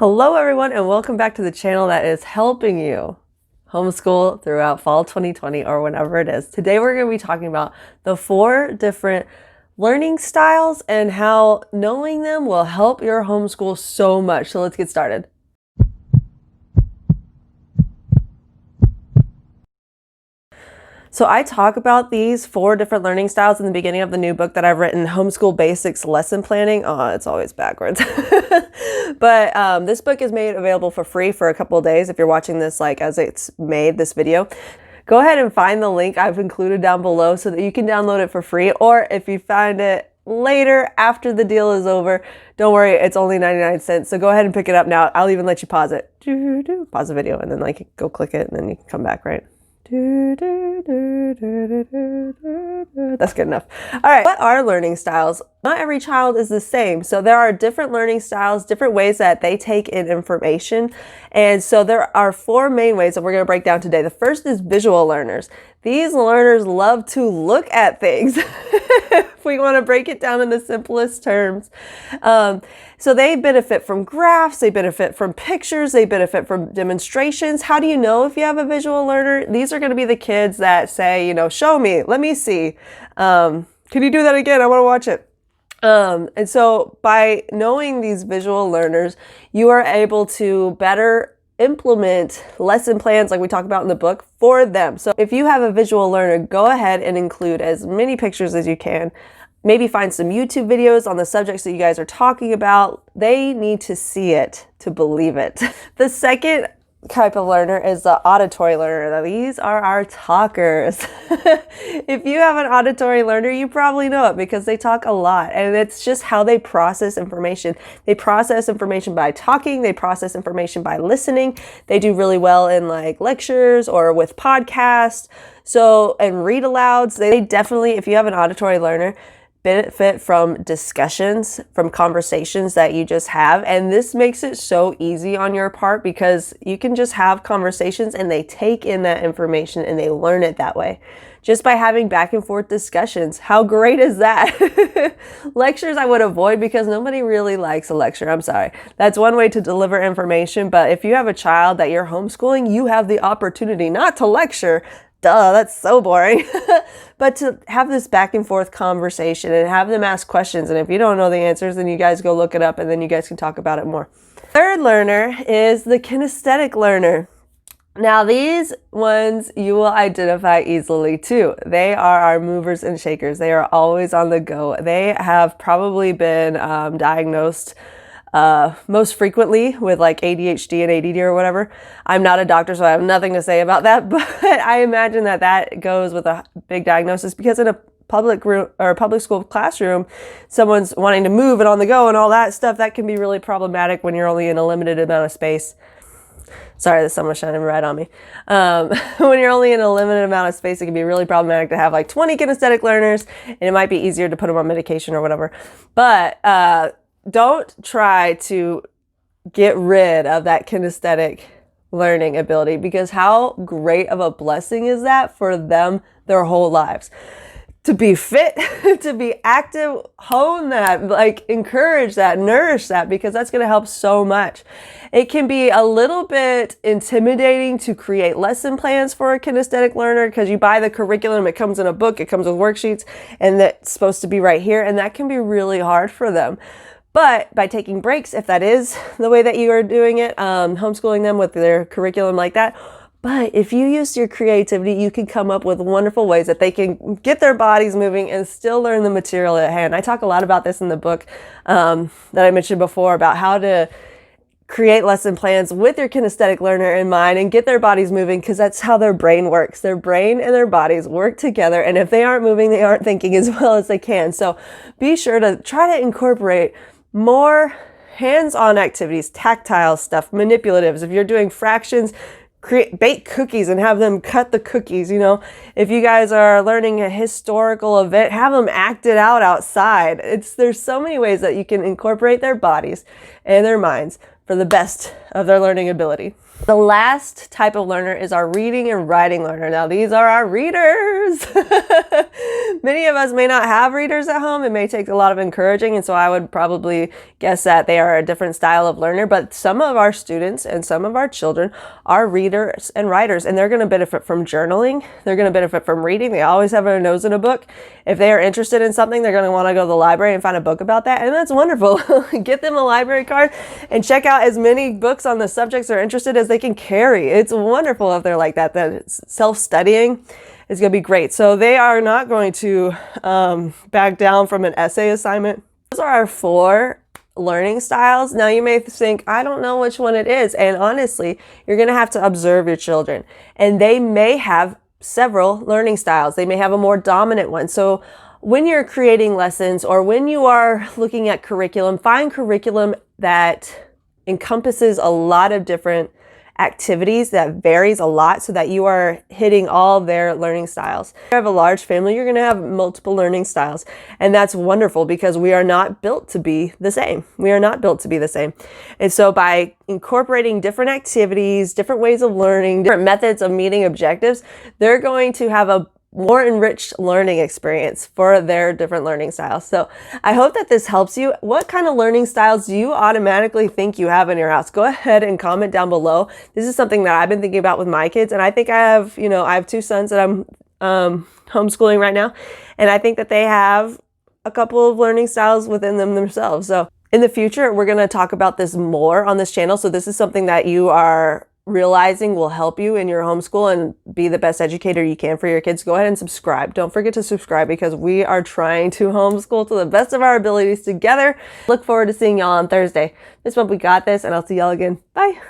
Hello everyone and welcome back to the channel that is helping you homeschool throughout fall 2020 or whenever it is. Today we're going to be talking about the 4 different learning styles and how knowing them will help your homeschool so much. So let's get started. So I talk about these 4 different learning styles in the beginning of the new book that I've written, Homeschool Basics Lesson Planning. Oh, it's always backwards. But this book is made available for free for a couple of days. If you're watching this as it's made, this video, go ahead and find the link I've included down below so that you can download it for free. Or if you find it later after the deal is over, don't worry, it's only 99 cents. So go ahead and pick it up now. I'll even let you pause it. Pause the video and then go click it and then you can come back, right? That's good enough. All right, what are learning styles? Not every child is the same. So there are different learning styles, different ways that they take in information. And so there are 4 main ways that we're going to break down today. The first is visual learners. These learners love to look at things. If we want to break it down in the simplest terms. So they benefit from graphs, they benefit from pictures, they benefit from demonstrations. How do you know if you have a visual learner? These are going to be the kids that say, show me, let me see. Can you do that again? I want to watch it. And so by knowing these visual learners, you are able to better implement lesson plans like we talk about in the book for them. So if you have a visual learner, go ahead and include as many pictures as you can. Maybe find some YouTube videos on the subjects that you guys are talking about. They need to see it to believe it. The second type of learner is the auditory learner. Now, these are our talkers. If you have an auditory learner, you probably know it because they talk a lot, and it's just how they process information. They process information by talking, they process information by listening. They do really well in lectures or with podcasts. And read alouds. They definitely, if you have an auditory learner, benefit from discussions, from conversations that you just have. And this makes it so easy on your part because you can just have conversations and they take in that information and they learn it that way. Just by having back and forth discussions. How great is that? Lectures I would avoid because nobody really likes a lecture. I'm sorry. That's one way to deliver information. But if you have a child that you're homeschooling, you have the opportunity not to lecture. Duh, that's so boring. But to have this back and forth conversation and have them ask questions. And if you don't know the answers, then you guys go look it up and then you guys can talk about it more. Third learner is the kinesthetic learner. Now these ones you will identify easily too. They are our movers and shakers. They are always on the go. They have probably been diagnosed most frequently with ADHD and ADD or whatever. I'm not a doctor, so I have nothing to say about that, but I imagine that goes with a big diagnosis because in a public room or public school classroom, someone's wanting to move and on the go and all that stuff, that can be really problematic when you're only in a limited amount of space. Sorry, the sun was shining right on me. When you're only in a limited amount of space, it can be really problematic to have 20 kinesthetic learners, and it might be easier to put them on medication or whatever. But don't try to get rid of that kinesthetic learning ability because how great of a blessing is that for them their whole lives. To be fit, to be active, hone that, encourage that, nourish that, because that's going to help so much. It can be a little bit intimidating to create lesson plans for a kinesthetic learner because you buy the curriculum, it comes in a book, it comes with worksheets, and that's supposed to be right here, and that can be really hard for them. But by taking breaks, if that is the way that you are doing it, homeschooling them with their curriculum like that, but if you use your creativity, you can come up with wonderful ways that they can get their bodies moving and still learn the material at hand. I talk a lot about this in the book that I mentioned before about how to create lesson plans with your kinesthetic learner in mind and get their bodies moving because that's how their brain works. Their brain and their bodies work together, and if they aren't moving, they aren't thinking as well as they can. So be sure to try to incorporate more hands-on activities, tactile stuff, manipulatives. If you're doing fractions, bake cookies and have them cut the cookies. If you guys are learning a historical event, have them act it out outside. There's so many ways that you can incorporate their bodies and their minds for the best of their learning ability. The last type of learner is our reading and writing learner. Now, these are our readers. Many of us may not have readers at home. It may take a lot of encouraging, and so I would probably guess that they are a different style of learner, but some of our students and some of our children are readers and writers, and they're going to benefit from journaling. They're going to benefit from reading. They always have their nose in a book. If they are interested in something, they're going to want to go to the library and find a book about that, and that's wonderful. Get them a library card and check out as many books on the subjects they're interested as they can carry. It's wonderful if they're like that. That self-studying is going to be great. So they are not going to back down from an essay assignment. Those are our 4 learning styles. Now you may think, I don't know which one it is. And honestly, you're going to have to observe your children, and they may have several learning styles. They may have a more dominant one. So when you're creating lessons or when you are looking at curriculum, find curriculum that encompasses a lot of different activities, that varies a lot, so that you are hitting all their learning styles. If you have a large family, you're going to have multiple learning styles, and that's wonderful because we are not built to be the same. We are not built to be the same. And so by incorporating different activities, different ways of learning, different methods of meeting objectives, they're going to have a more enriched learning experience for their different learning styles. So I hope that this helps you. What kind of learning styles do you automatically think you have in your house? Go ahead and comment down below. This is something that I've been thinking about with my kids, and I think I have 2 sons that I'm homeschooling right now, and I think that they have a couple of learning styles within them themselves. So in the future, we're going to talk about this more on this channel. So this is something that you are realizing will help you in your homeschool and be the best educator you can for your kids. Go ahead and subscribe. Don't forget to subscribe because we are trying to homeschool to the best of our abilities together. Look forward to seeing y'all on Thursday. This month we got this, and I'll see y'all again. Bye.